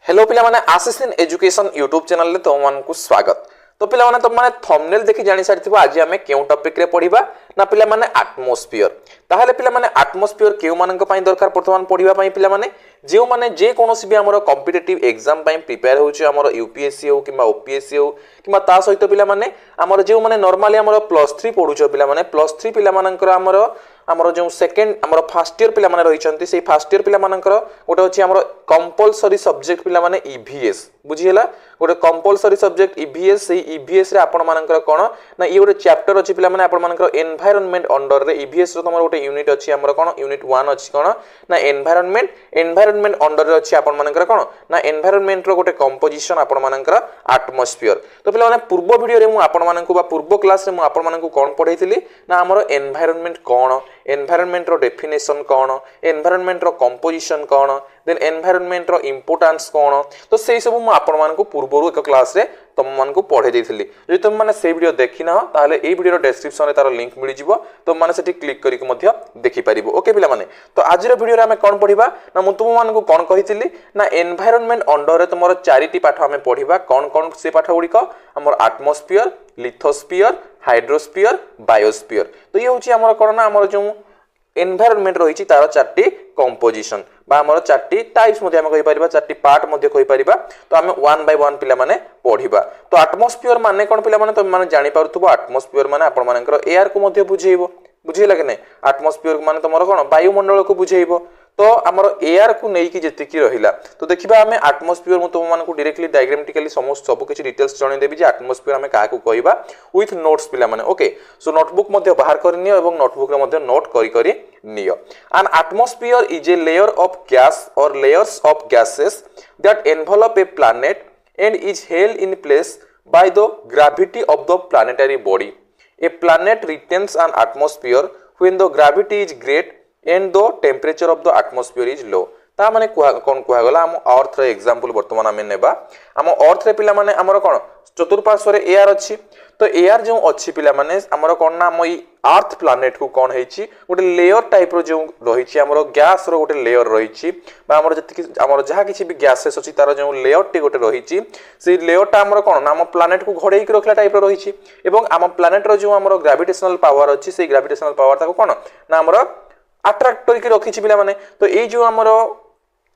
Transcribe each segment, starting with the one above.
Hello पिला माने Ashish in education YouTube channel रे तुम मान को स्वागत। तो पिला माने तुम माने थंबनेल देखि जानि सारिथिबो आज हमें केउ टॉपिक रे पढिबा ना पिला माने एटमॉस्फेयर। ताहाले पिला माने एटमॉस्फेयर केउ मानक पई दरकार वर्तमान पढिबा पई पिला माने जे माने जे कोनोसी भी हमरो कॉम्पिटिटिव एग्जाम पई प्रिपेयर होउची हमरो यूपीएससी हो किबा ओपीएससी हो किबा ता सहित पिला माने हमरो जे माने नॉर्मली हमरो +3 पढुचो पिला माने +3 पिला मानकर हमरो जो सेकंड हमरो फर्स्ट ईयर पिला माने रहिचंती से फर्स्ट ईयर पिला मानकर गोटे अछि हमरो कंपलसरी सब्जेक्ट पिला माने ईवीएस बुझियला गोटे कंपलसरी सब्जेक्ट ईवीएस से ईवीएस रे आपण मानकर कोन ना ई गोटे चैप्टर अछि पिला माने आपण मानकर एनवायरनमेंट अंडर रे ईवीएस रो तमरो गोटे यूनिट अछि हमरो कोन यूनिट 1 अछि कोन ना एनवायरनमेंट अंडर रे अछि आपण मानकर कोन ना एनवायरनमेंट रो गोटे कंपोजिशन आपण मानकर एटमॉस्फेयर। तो पिला माने पूर्व वीडियो रे मु आपण मानकु बा पूर्व क्लास रे मु आपण मानकु कोन पढैथिली ना हमरो एनवायरनमेंट कोन एनवायरनमेंट रो डेफिनेशन कोन एनवायरनमेंट रो कंपोजिशन कोन देन एनवायरनमेंट रो इंपोर्टेंस कोन तो सेही सब मु आपण मानकु पूर्वरु एक क्लास रे तुम मानकु पढै देथिली। जे तुम माने से वीडियो देखिना ताले ए वीडियो रो डिस्क्रिप्शन रे तार लिंक मिलि जिवो तुम माने सेठी क्लिक करिक मध्य देखि परिबो। ओके पिला माने तो आज रो वीडियो रे हमें कोन पढिबा ना मु तुम मानकु कोन कहिथिली ना एनवायरनमेंट अंडर रे तुमरो चारिटी पाठ हमें पढिबा कोन कोन से पाठ गुडी को हमर एटमॉस्फेयर लिथोस्फियर हाइड्रोस्फियर बायोस्फियर। तो ये होची हमर कोन ना हमर जो एनवायरनमेंट रही तार चारटी कंपोजिशन बा हमर चारटी टाइप्स मध्ये हम कहि परिबा चारटी पार्ट मध्ये कहि परिबा। तो हम वन बाय वन पिला माने पढिबा। तो एटमॉस्फेयर माने कोन पिला माने तुम माने जानि पारुथबो एटमॉस्फेयर माने आपण मानकर एयर को मध्ये बुझेइबो बुझिला कि नै एटमॉस्फेयर माने तमरो कोन वायुमंडल को बुझेइबो। तो हमर एयर को नै कि जेतिकी रहिला तो देखिबा हमें एटमॉस्फेयर मु तुम मानकु डायरेक्टली डायग्रामेटिकली समस्त सब किछि डिटेल्स जणे देबी जे एटमॉस्फेयर हमें का को कहबा विथ नोट्स पिला माने। ओके सो नोटबुक मध्ये बाहर करनियो एवं नोटबुक रे मध्ये नोट करि करि नियो। An atmosphere is a layer of gas और layers of gases that envelop a planet and is held in place by the gravity of the planetary body. A planet retains an atmosphere when the gravity is great and the temperature of the atmosphere is low। ता माने कोन कुहा गला हम अर्थ रे example वर्तमान हम नेबा हम अर्थ रे पिला माने हमर कोन चतुर्पार्श्व रे एयर अछि तो एयर जो अछि पिला माने हमर कोन ना हम अर्थ प्लैनेट को कोन हेछि गोटे लेयर टाइप रो जो रहिछि हमर गैस रो गोटे लेयर रहिछि बा हमर जति हमर जहा किछि भी गैसेस अछि तार जो लेयर टी गोटे रहिछि से लेयर टा हमर कोन ना हम प्लैनेट को घोड़ेई के रखला टाइप रो रहिछि एवं हम प्लैनेट रो जो हमर ग्रेविटेशनल पावर अछि से ग्रेविटेशनल पावर ताको कोन ना हमर अट्रैक्ट करके रखिछि पिला माने। तो ए जो हमरो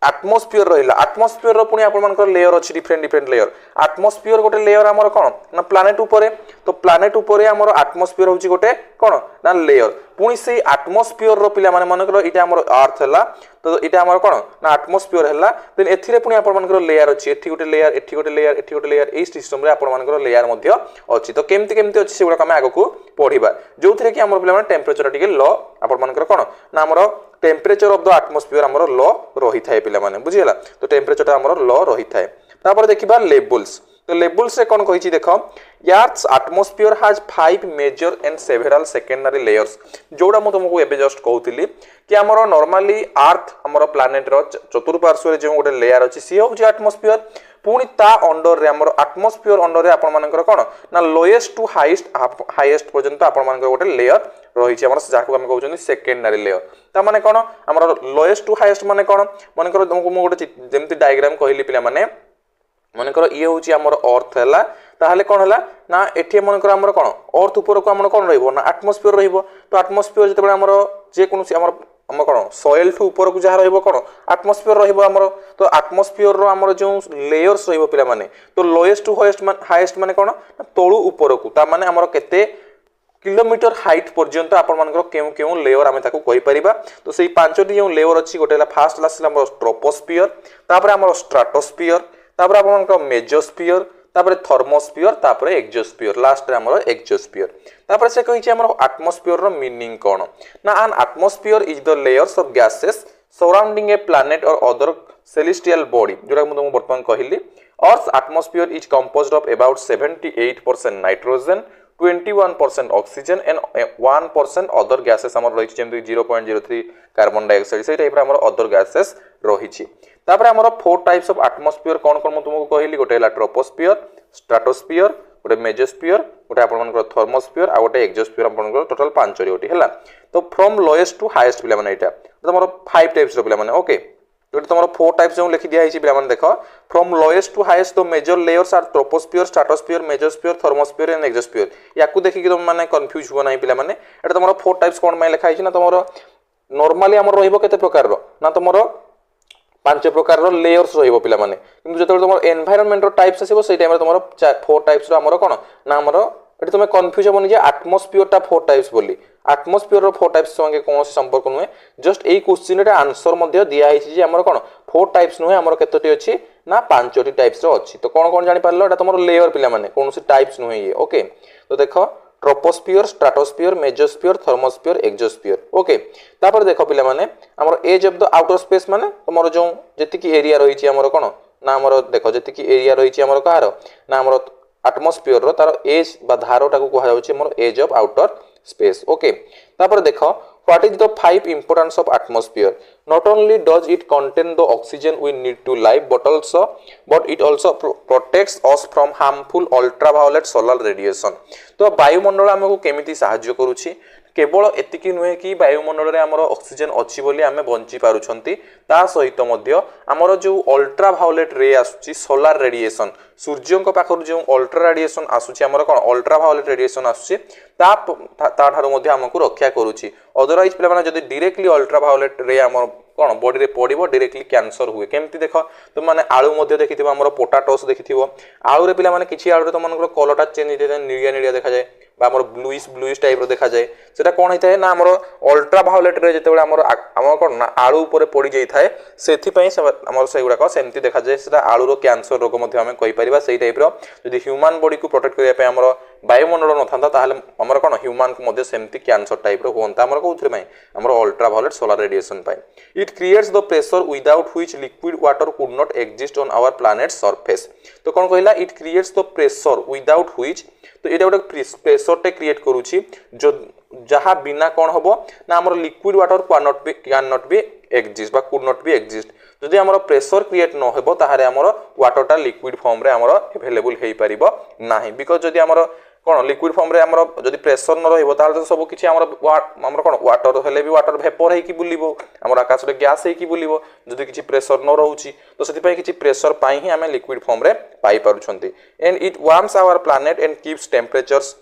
एटमॉस्फेयर रहिला एटमॉस्फेयर रो पुनी आपण मानकर लेयर अछि डिफरेंट लेयर एटमॉस्फेयर गोटे लेयर हमर कोन ना प्लैनेट ऊपर तो प्लैनेट ऊपर हमर एटमॉस्फेयर होछि गोटे कोन ना लेयर पुनी से एटमॉस्फेयर रो पिला माने मानकर इटा हमर अर्थ हला तो इटा हमर कोन ना एटमॉस्फेयर हला देन एथिरे पुनी आपण मानकर लेयर अछि एथि गोटे लेयर एथि गोटे लेयर एथि गोटे लेयर ए सिस्टम रे आपण मानकर लेयर मध्य अछि। तो केमति अछि सेगुडा हम आगो को पढिबा जोथरे कि हमर पिला माने टेंपरेचर टिके लो आपण मानकर कोन ना हमर टेंपरेचर ऑफ द एटमॉस्फेयर हमर लो रही थाए पिला माने बुझियला। तो टेंपरेचर ता हमर लो रही थाए तापर देखिबा लेवल्स। तो लेवल्स से कोन कहिछि देखो earth atmosphere has 5 major and several secondary layers जोडा मु तुमको एबे जस्ट कहउतिली कि हमर नॉर्मली अर्थ हमर प्लैनेट रो चतुर्पार्श्व रे जो गोटे लेयर अछि सी होछि एटमॉस्फेयर पुनी ता अंडर रे हमर एटमॉस्फेयर अंडर रे आपण मानकर कोन ना लोएस्ट टू हाईएस्ट पर्यंत आपण मानकर गोटे लेयर रही छै हमर जाको हम कहउछन सेकेंडरी लेयर। ता माने कोन हमर लोएस्ट टू हाईएस्ट माने कोन मानकर तुमको मु गोटे जेमति डायग्राम कहली पिला माने मानकर ये होछि हमर अर्थ हला ताहले कोन हला ना एठी मानकर हमर कोन अर्थ ऊपर को हमर कोन रहइबो ना एटमॉस्फेयर रहइबो। तो एटमॉस्फेयर जते बडा हमर जे कोनसी हमर हम कोन सॉइल टू ऊपर को जहा रहइबो कोन एटमॉस्फेयर रहइबो हमर। तो एटमॉस्फेयर रो हमर जो लेयर्स रहइबो पिला माने तो लोएस्ट टू हाईएस्ट माने कोन तळु ऊपर को ता माने हमर केते किलोमीटर हाइट पर्यंत आपण मानकर केउ केउ लेयर आमे ताको कहि परिबा। तो सेही पांचटी जो लेयर अछि गोटे हला फर्स्ट लास्ट हमर ट्रोपोस्फियर तापर हमर स्ट्राटोस्फियर तापर आपण मानकर मेजोस्फियर तापर थर्मोस्फियर तापर एक्सोस्फियर लास्ट रे हमर एक्सोस्फियर। तापर से कहि छै हमर एटमॉस्फेयर रो मीनिंग कोन ना an atmosphere is the layers of gases surrounding a planet और अदर सेलेस्टियल बॉडी जोरा मु तुमको वर्तमान कहिली earth atmosphere is composed of about 78% nitrogen 21% oxygen and 1% other gases हमर रही जेमति 0.03 कार्बन डाइऑक्साइड से टाइप रे हमर अदर गैसेस रही छी। तापर हमर फोर टाइप्स ऑफ एटमॉस्फेयर कोन कोन मु तुमको कहली गोटे हला ट्रोपोस्फियर स्ट्राटोस्फियर गोटे मेजोस्फियर गोटे आपण मानकर थर्मोस्फियर आ गोटे एक्सोस्फियर आपण मानकर टोटल 5 रे गोटे हला। तो फ्रॉम लोएस्ट टू हाईएस्ट पिला माने एटा हमर 5 टाइप्स रो पिला माने। ओके तो तुम 4 टाइप्स जो लिखि दिया पे देख from lowest to highest the major layers are troposphere stratosphere mesosphere thermosphere and exosphere याकू देखिक तुम मैंने कंफ्यूज हो ना पे मैंने एटा तुम 4 टाइप्स कौन में लिखाई ना तुम नॉर्मली आम रहिबो प्रकार ना तुम 5 प्रकार लेयर्स रहिबो पिला माने किंतु जते तुम एनवायरनमेंट टाइप्स आसीबो सेई टाइम रे तुम 4 टाइप्स रो हमर कोन ना हमर एटी तुम कंफ्यूज होबनी जे एटमॉस्फियर टा 4 टाइप्स बोली एटमॉस्फियर रो 4 टाइप्स संगे कौन संपर्क नुहे जस्ट एई क्वेश्चन रे आंसर मध्ये दिया आइछि जे हमर कोन 4 टाइप्स नुहे हमर केतोटी अछि ना 5टी टाइप्स रो अछि तो कोन कोन जानि पारलो एटा तुम लेयर पिला माने कोनसी टाइप्स नुहे ये ओके तो देखो troposphere stratosphere mesosphere thermosphere exosphere okay तापर देखो पिला माने हमर as of the outer space माने तुमरो जो जेतिकी एरिया रहिछि हमर कोन ना हमर देखो जेतिकी एरिया रहिछि हमर कहार ना हमर एटमॉस्फियर रो तार एज बा धारोटा को कहा जाउछि हमर as of outer space okay तापर देखो what is the 5 importance of atmosphere not only does it contain the oxygen we need to live but it also protects us from harmful ultraviolet solar radiation तो वायुमंडल हमको केमिति सहाय्य करूछि केवल एतिकी नुहे कि वायुमंडल रे हमर ऑक्सीजन अछि बोली आमे बंची पारुछंती ता सहित मध्य हमर जो अल्ट्रावायोलेट रे आसुछि सोलार रेडिएशन सूर्यंक पाखरु जो अल्ट्रा रेडिएशन आसुछि हमर कोन अल्ट्रावायोलेट रेडिएशन आसुछि ता ठारो मध्य हमकु रक्षा करूछि अदरवाइज पिला माने जदी डायरेक्टली अल्ट्रावायोलेट रे हमर कोन बॉडी रे पडिबो डायरेक्टली कैंसर हुए केमति देखो तुम माने आळू मध्य देखिथिबो हमर पोटाटोस देखिथिबो आळू रे पिला माने किछि आळू रे तुम मानकर कलरटा चेंज होते नीलिया नीलिया देखा जाय बा हमर ब्लूइश टाइप रो देखा जाय सेटा कोन होइथाय ना हमर अल्ट्रावायोलेट रे जेतेबेला हमर कोन ना आळू ऊपर पड़ी जाय थाए सेथि पई हमर सेइ गुडा को सेमति देखा जाय सेटा आळू रो कैंसर रोग मध्य हमें कहि परिबा सेइ टाइप रो जदी ह्यूमन बॉडी को प्रोटेक्ट करिया पे हमर वायुमंडल न थांता ताहले हमर कोन ह्यूमन को मध्य सेमति कैंसर टाइप रो होंता हमर कोथरे पई हमर अल्ट्रावायोलेट सोलर रेडिएशन पई it creates the pressure without which liquid water could not exist on our planet surface तो कोन कहला it creates the pressure without which तो एटा गोटे प्रेशर टे क्रिएट करूची जो जहा बिना कोन होबो ना हमर liquid water can not be exist बा कुड नॉट बी एग्जिस्ट जदि हमर प्रेशर क्रिएट न होबो ताहारे हमर वाटर टा लिक्विड फॉर्म रे हमर अवेलेबल हेई परिबो नाही बिकॉज़ जदि हमर कोन लिक्विड फॉर्म रे हमर जदि प्रेशर न रहइबो ताहाले तो सब किछि हमर कोन वाटर हेले भी वाटर वेपर हेई कि बुलिबो हमर आकाश रे गैस हेई कि बुलिबो जदि किछि प्रेशर न रहउची तो सेति पई किछि प्रेशर पाई ही हमें लिक्विड फॉर्म रे पाई पारुछंती and it warms our planet and keeps temperatures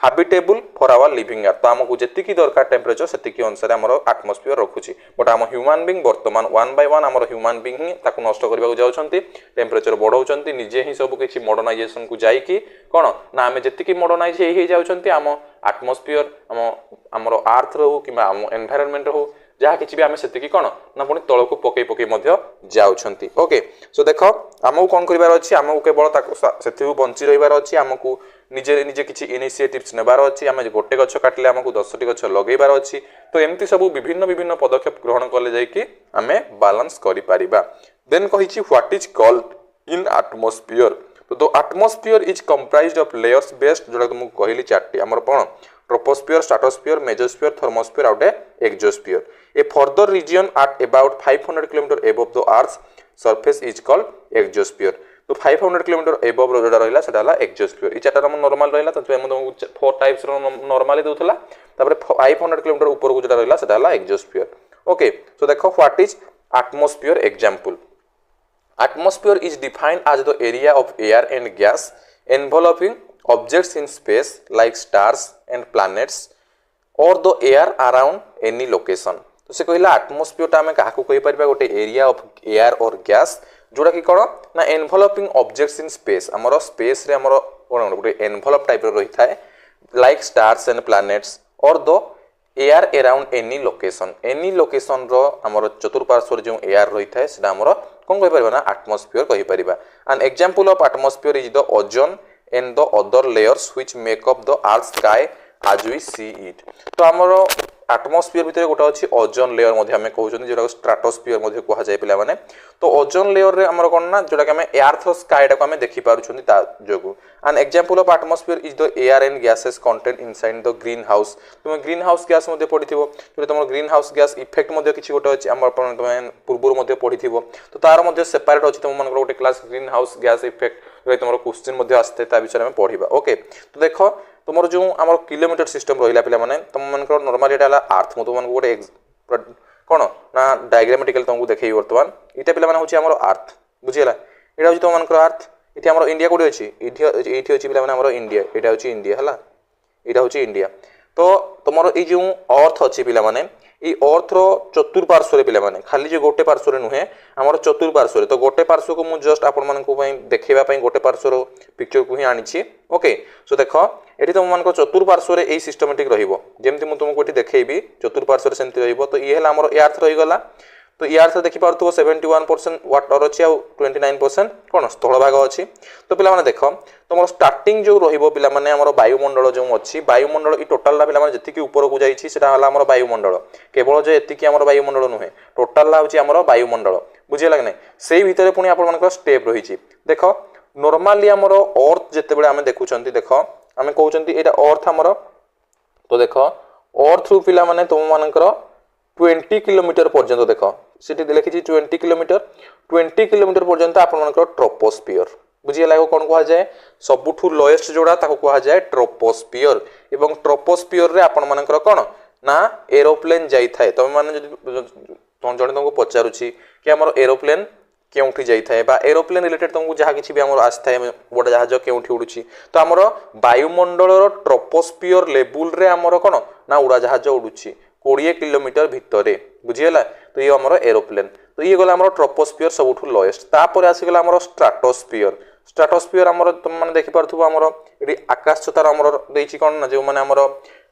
habitable for our living earth तो हमको जेतिकी दरकार टेम्परेचर सेतिकी अनुसार हमर एटमॉस्फियर रखुची बट हम ह्यूमन बीइंग वर्तमान वन बाय वन हमर ह्यूमन बीइंग ही ताको नष्ट करबा जाउछंती टेम्परेचर बढ़ाउछंती निजे ही सब किछि मॉडर्नाइजेशन को जाई कि कोन ना हम जेतिकी मॉडर्नाइज हे जाउछंती हम एटमॉस्फियर हमर अर्थ रो कि हम एनवायरनमेंट रो जहाँ किसी भी आम से कौन ना पुणी तल को पकई पकई जाउछंती ओके सो देख आमको कौन करार अच्छी आमको केवल से बंची रही अच्छी आमको निजे निजे किसी इनिशिएटिव्स नेबार अच्छी आम गोटे गछ काटिले आमको 10टी गछ लगेबार अच्छी तो एमती सब विभिन्न विभिन्न पदक्षेप ग्रहण कले जाइए आम बालांस करिपारिबा देन कहिछि what is called in atmosphere तो the atmosphere is comprised of layers based जोड़ा तुमको कहली 4टी हमर कोन troposphere stratosphere mesosphere thermosphere out exosphere a further region at about 500 kilometre above the earth surface is called exosphere तो 500 kilometre above रो जोडा रहला सेटा हला एक्सोस्फियर ई चारटा नॉर्मल रहला त हम तुमको 4 टाइप्स रो नॉर्मली देउथला तापर 500 किलोमीटर ऊपर को जोडा रहला सेटा हला एक्सोस्फियर ओके सो देखो what is atmosphere example atmosphere is defined as the area of air and gas enveloping objects in space like stars and planets or the air around any location तो से कहला atmosphere ता हमें काहा को कहि परबा गोटे एरिया ऑफ एयर और गैस जोड़ा कि कोन ना एनवेलपिंग ऑब्जेक्ट्स इन स्पेस हमरो स्पेस रे हमरो कोन गोटे एनवेलप टाइप रो रही थाए लाइक स्टार्स एंड प्लैनेट्स और the air around any location रो हमरो चतुर्पार्श्व जो एयर रही थाए सेटा हमरो कोन कहि परबा ना एटमॉस्फियर कहि परबा an example of atmosphere is the ozone and the other layers which make up the earth sky as we see it तो हमरो एटमॉस्फियर भितर गोटा अछि ओजोन लेयर मध्ये हमें कहउछन जेटा स्ट्रेटोस्फियर मध्ये कहा जाय पिला माने तो ओजोन लेयर रे हमरो कोन ना जेटा कि हमें अर्थ स्काई टा को हमें देखि पारुछन ता जोगु an example of atmosphere is the air and gases content inside the greenhouse तुम ग्रीन हाउस गैस मध्ये पढिथिबो जो तुम ग्रीन हाउस गैस इफेक्ट मध्ये किछि गोटा अछि हमर तुम पूर्व मध्ये पढिथिबो तो तार मध्ये सेपरेट अछि तुम मन गोटे class green house gas effect जो तुम क्वेश्चन मध्ये आस्ते ता विषय में पढिबा ओके तो देखो तुमर जो हमर किलोमीटर सिस्टम रहिला पिला माने तुम मन को नॉर्मली एटा अर्थ मो तुम गोटे कौन ना डायग्रामेटिकल तुमको देखिए बर्तमान इटा पिला माने होची हमर अर्थ बुझिला एटा होची तुम मानकर अर्थ इठी हमर इंडिया कोडी अछि इठी अछि पिला माने हमर इंडिया एटा होची इंडिया हला एटा होची इंडिया तो तुमर ए जो अर्थ अछि पिला माने ई अर्थ रो चतुर्पार्श्व रे पिला माने खाली जे गोटे पार्श्व रे नुहे हमर चतुर्पार्श्व रे तो गोटे पार्श्व को मु जस्ट आपन मान को पई देखैबा पई गोटे पार्श्व रो पिक्चर को ही आनी छी ओके सो देखो एठी तुम मान को चतुर्पार्श्व रे ए सिस्टमैटिक रहिबो जेमति मु तुमको एठी देखैबी चतुर्पार्श्व रे सेमति रहिबो तो ई हला हमर ए अर्थ रहि गला तो ये अर्थ देखि पारथुबो 71% वाटर अछि आ 29% कोन स्थल भाग अछि तो पिला माने देखो तुमर स्टार्टिंग जो रहिबो पिला माने हमर वायुमंडल जो अछि वायुमंडल ई टोटल ला पिला माने जति कि ऊपर को जाईछि सेटा हला हमर वायुमंडल केवल जे एति कि हमर वायुमंडल नुहे टोटल ला अछि हमर वायुमंडल बुझिया लागने सेही भितरे पुनी आपण मानक स्टेप रहिछि देखो नॉर्मली हमर अर्थ जते बेले हमें देखुचंती देखो हमें कहउचंती एटा अर्थ हमर तो देखो अर्थ रु पिला माने तुम मानकर 20 किलोमीटर पर्यंत देखो सिटी लिखी 20 किलोमीटर पर्यंत आपण मानकर ट्रोपोस्फियर बुझिए लागो कोन कहा जाए सबुठु लोएस्ट जोड़ा ताको कहा जाए ट्रोपोस्फियर एवं ट्रोपोस्फियर रे आपण मानकर कोन ना एरोप्लेन जाई थाए तमे माने जण जण तुमको पचारुची कि हमर एरोप्लेन केउठी जाई थाए बा एरोप्लेन रिलेटेड तुमको जहा किछि भी हमर आस थाए बड जहाज केउठी उडुची तो हमर वायुमंडल रो ट्रोपोस्फियर लेवल रे हमर कोन ना उड़ा जहाज उडुची 20 किलोमीटर भितरे बुझिएला तो ये हमर एरोप्लेन तो ये गला हमर ट्रोपोस्फियर सबुठु लोएस्ट तापर आसी गला हमर स्ट्राटोस्फियर हमर तुम माने देखि परथुबो हमर एडी आकाश छतार हमर देइछि कोन ना जे माने हमर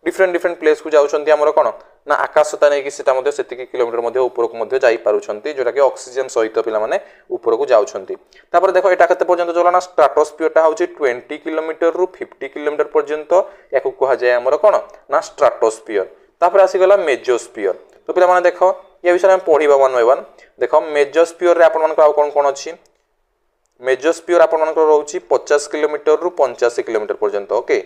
डिफरेंट प्लेस को जाउछंती हमर कोन ना आकाश छता नै कि सेटा मध्ये सेति किलोमीटर मध्ये ऊपर को मध्ये जाई पारुछंती जोटा कि ऑक्सीजन सहित पिला माने ऊपर को जाउछंती तापर देखो एटा कते पर्यंत जोला ना स्ट्राटोस्फियर टा होछि 20 किलोमीटर रु 50 किलोमीटर पर्यंत याकु कहा जाय हमर कोन ना स्ट्राटोस्फियर तापर आसी गला मेजोस्फियर तो पिला माने देखो ये विषय हम पढिबा 1 बाय 1 देखो मेजोस्फियर रे आपण मानक आ कोन अछि मेजोस्फियर आपण मानक रहउछि 50 किलोमीटर रु 85 किलोमीटर पर्यंत ओके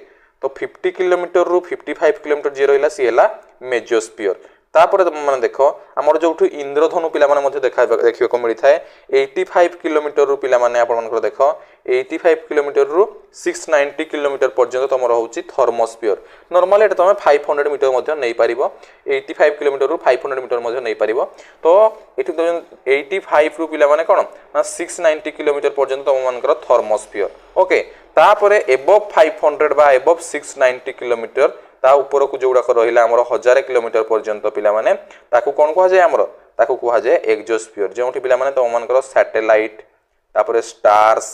तो 50 किलोमीटर रु 55 किलोमीटर जे रहिला सी हला मेजोस्फियर तापर माने देखो हमर जोठु इंद्रधनु पिला माने मध्ये देखिबा को मिली थाए 85 किलोमीटर रु पिला माने आपण मानक देखो 85 किलोमीटर रु 690 किलोमीटर पर्यंत तमर होउछि थर्मोस्फियर नॉर्मली एटा तमे 500 मीटर मध्ये नै पारिबो 85 किलोमीटर रु 500 मीटर मध्ये नै पारिबो तो एठु 85 रु पिला माने कोन ना 690 किलोमीटर पर्यंत तम मानकर थर्मोस्फियर ओके तापरे एबव 500 बा एबव 690 किलोमीटर ता ऊपर को जोड़ा रहिला हमर 1000 किलोमीटर पर्यंत पिला माने ताकू कोन कहा जाय हमर ताकू कहा जाय एक्सोस्फियर जेउठी पिला माने तम मानकर सैटेलाइट तापरे स्टार्स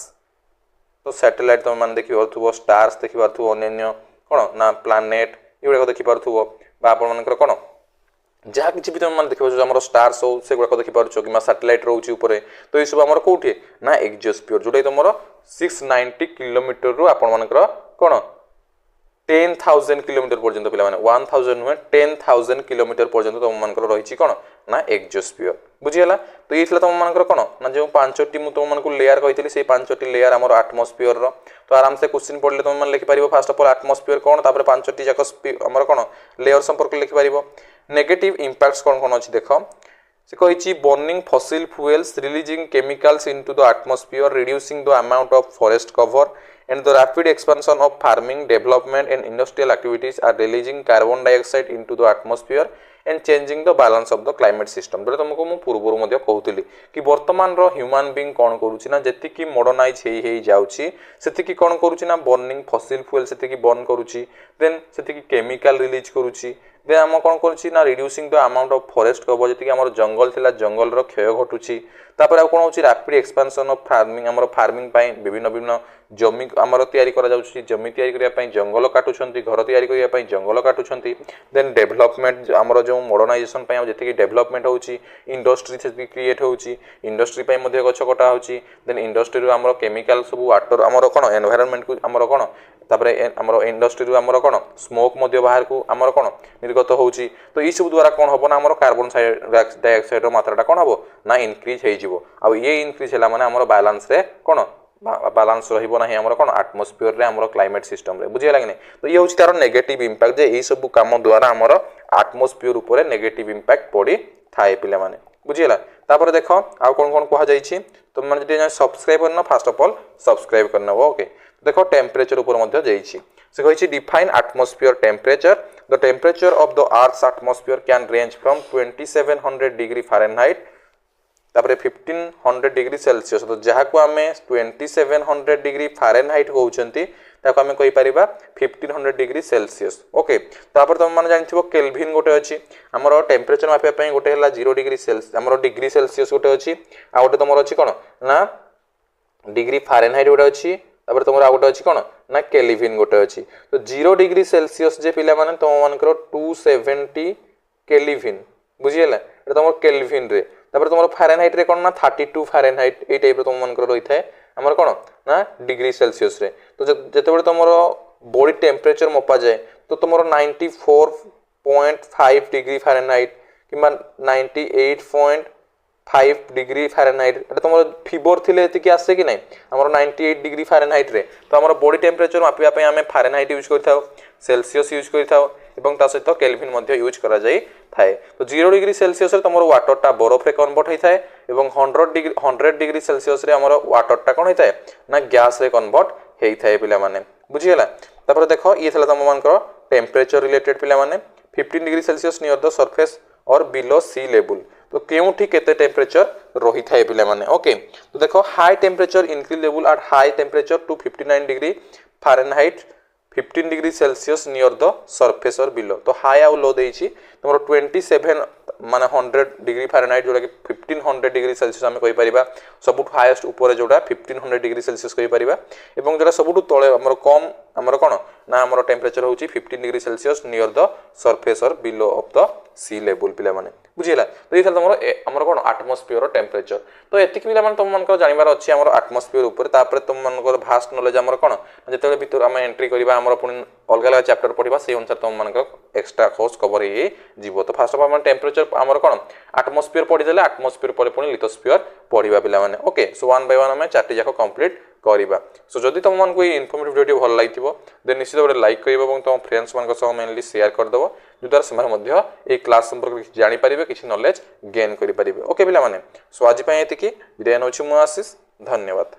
तो सैटेलाइट तम मान देखि परथुबो स्टार्स देखि परथुबो अन्य कोन ना प्लैनेट एगुडा को देखि परथुबो बा आपण मानकर कोन जहा किछि भी तम मान देखि परथुबो हमर स्टार्स हो से गुडा को देखि परछो कि मा सैटेलाइट रहउची ऊपर तो ई सब हमर कोठी ना एक्सोस्फियर जोडै तमरो 690 किलोमीटर रु आपण मानकर कोन 10,000 किलोमीटर पर्यंत पिला माने 1000 नुहे 10,000 किलोमीटर पर्यंत तम मानकर रहिछि कोन ना एक्सोस्फियर बुझियला तो एथला तम मानकर कोन ना जो पांचटी मु तम मानकु लेयर कहितली से पांचटी लेयर हमर एटमॉस्फियर रो तो आराम से क्वेश्चन पढले तम मान लिखि परिबो फर्स्ट ऑफ ऑल एटमॉस्फियर कोन तापर पांचटी जाक हमर कोन लेयर संपर्क लिखि परिबो नेगेटिव इंपैक्ट्स कोन अछि देखो से कहिछि burning fossil fuels releasing chemicals into the atmosphere reducing the amount of forest cover and the rapid expansion of farming development and industrial activities are releasing carbon dioxide into the atmosphere and changing the balance of the climate system बले तुमको मु पूर्वरु मध्ये कहउतली कि वर्तमान रो human being कोन करूछि ना जति कि modernise हेई जाउछि सेति कि कोन करूछि ना बर्निंग फॉसिल फ्यूल सेति कि बर्न करूछि देन सेति कि केमिकल रिलीज करूछि देन हम कोन करूछि ना reducing the amount of forest cover जति कि हमर जंगल थिला जंगल रो क्षय घटुछि तापर आ कोन होछि रैपिड एक्सपेंशन ऑफ फार्मिंग हमर फार्मिंग पई विभिन्न जमी हमर तयारी करा जाउछि जमी तयारी करिया पई जंगल काटुछंती घर तयारी करिया पई जंगल काटुछंती देन डेवलपमेंट हमर जो मॉडर्नाइजेशन पई जति कि डेवलपमेंट होछि इंडस्ट्री से क्रिएट होछि इंडस्ट्री पई मध्ये गछ कटा होछि देन इंडस्ट्री रो हमर केमिकल सब वाटर हमर कोन एनवायरनमेंट को हमर कोन तापर हमर इंडस्ट्री रो हमर कोन स्मोक मध्ये बाहर को हमर कोन निर्गत होछि तो ई सब द्वारा कोन हबो ना हमर कार्बन डाइऑक्साइड रो मात्राटा कोन हबो ना इंक्रीज हे जिवो आ ये इंक्रीज हैला माने हमर बैलेंस रे कोन बैलेंस रहिबो नाही हमर कोन एटमॉस्फियर रे हमर क्लाइमेट सिस्टम रे बुझिया लागने तो ये होछि तार नेगेटिव इंपैक्ट जे ई सब काम द्वारा हमर एटमॉस्फियर ऊपर नेगेटिव इंपैक्ट पड़ी थाए पिले माने बुझियला तापर देखो आ कोन कोन कहा जाईछि तुम माने जदि सब्सक्राइब करना फर्स्ट ऑफ ऑल सब्सक्राइब करना ओके देखो टेम्परेचर ऊपर मध्ये जाईछि से कहिछि define atmosphere temperature the temperature of the earth's atmosphere can range from 2700 degree Fahrenheit तापर 1500 डिग्री सेल्सियस तो जहाँ को आम 2700 डिग्री फारेनहाइट कहते ताको आम कही पारिबा 1500 डिग्री सेल्सियस ओके तापर तुम माने जानिथिबो केल्विन गोटे अछि हमरो टेम्परेचर मापिया पई गोटे हला 0 डिग्री सेल्सियस हमरो डिग्री सेल्सियस गोटे अछि आ गोटे तुमरो अछि कोन ना डिग्री फारेनहाइट गोटे अछि तापर तुमरो आ गोटे अछि कोन ना केल्विन गोटे अछि तो 0 डिग्री सेल्सियस जे पिला माने तुम मानकर 270 केल्विन बुझियला एटा तुमरो केल्विन रे तापर तुमरो फारेनहाइट रे कोन ना 32 फारेनहाइट ए टाइप रो तुम मानकर रही थाए हमर कोन ना डिग्री सेल्सियस रे तो जेतेबेले तुमरो बॉडी टेम्परेचर मपा जाए तो तुमरो 94.5 डिग्री फारेनहाइट किबा 98.5 डिग्री फारेनहाइट एटा तुमरो फीवर थिले एति आसे कि नै हमरो 98 डिग्री फारेनहाइट रे तो हमरो बॉडी टेम्परेचर मापिया पय हमें फारेनहाइट यूज करथाओ सेल्सियस यूज करथाओ एवं ता सहित केल्विन मध्य यूज करा जाई थाए तो 0 डिग्री सेल्सियस रे तमरो वाटर टा बरफ रे कन्वर्ट होई थाए एवं 100 डिग्री सेल्सियस रे हमरो वाटर टा कोन होई थाए ना गैस रे कन्वर्ट हेई थाए पिला माने बुझियला तापर देखो ये थला तम मानकर टेम्परेचर रिलेटेड पिला माने 15 degree Celsius near the surface और बिलो सी लेवल तो केउठी केते टेम्परेचर रही थाए पिला माने ओके तो देखो high temperature increase level at high temperature to 59 degree Fahrenheit 15 degree Celsius near the surface और बिलो तो हाई आउ लो देइछि तमरो 27 माने 100 डिग्री फारेनहाइट जोटा कि 1500 डिग्री सेल्सियस हम कहि परिबा सबुठ हाईएस्ट ऊपर जोटा 1500 डिग्री सेल्सियस कहि परिबा एवं जोटा सबुठ तळे हमर कम हमर कोन ना हमर टेम्परेचर होछि 15 degree Celsius near the surface और below of the sea level पिला माने बुझिला तो इथल हमर कोन एटमॉस्फेयर टेम्परेचर तो एतिक पिला माने तुम मानकर जानिबार अछि हमर एटमॉस्फेयर ऊपर तापर तुम मानकर भास्ट नॉलेज हमर कोन जेतेबे भीतर हम एंट्री करिबा हमर पुनी अलग अलग चैप्टर पढिबा से अनुसार तुम मानकर एक्स्ट्रा कोर्स कवर हे जीवो तो फर्स्ट ऑफ ऑल टेम्परेचर हमर कोन एटमॉस्फेयर पढि देले एटमॉस्फेयर परे पुनी लिथोस्फियर पढिबा पिला माने okay so one by one हम चारटी जाको कंप्लीट करिबा सो जदि तुम मन को इन्फॉर्मेटिव वीडियो भल लागिथिबो देन निश्चित भाबरे लाइक करिबो एवं तुम फ्रेंड्स मान को सह मेनली शेयर कर दबो जुदार समय मध्य ए क्लास संपर्क जानि परिबे किछि नॉलेज गेन करि परिबे ओके पिला माने सो आज पय एतिकी विदाय नउछि मु आशीष धन्यवाद।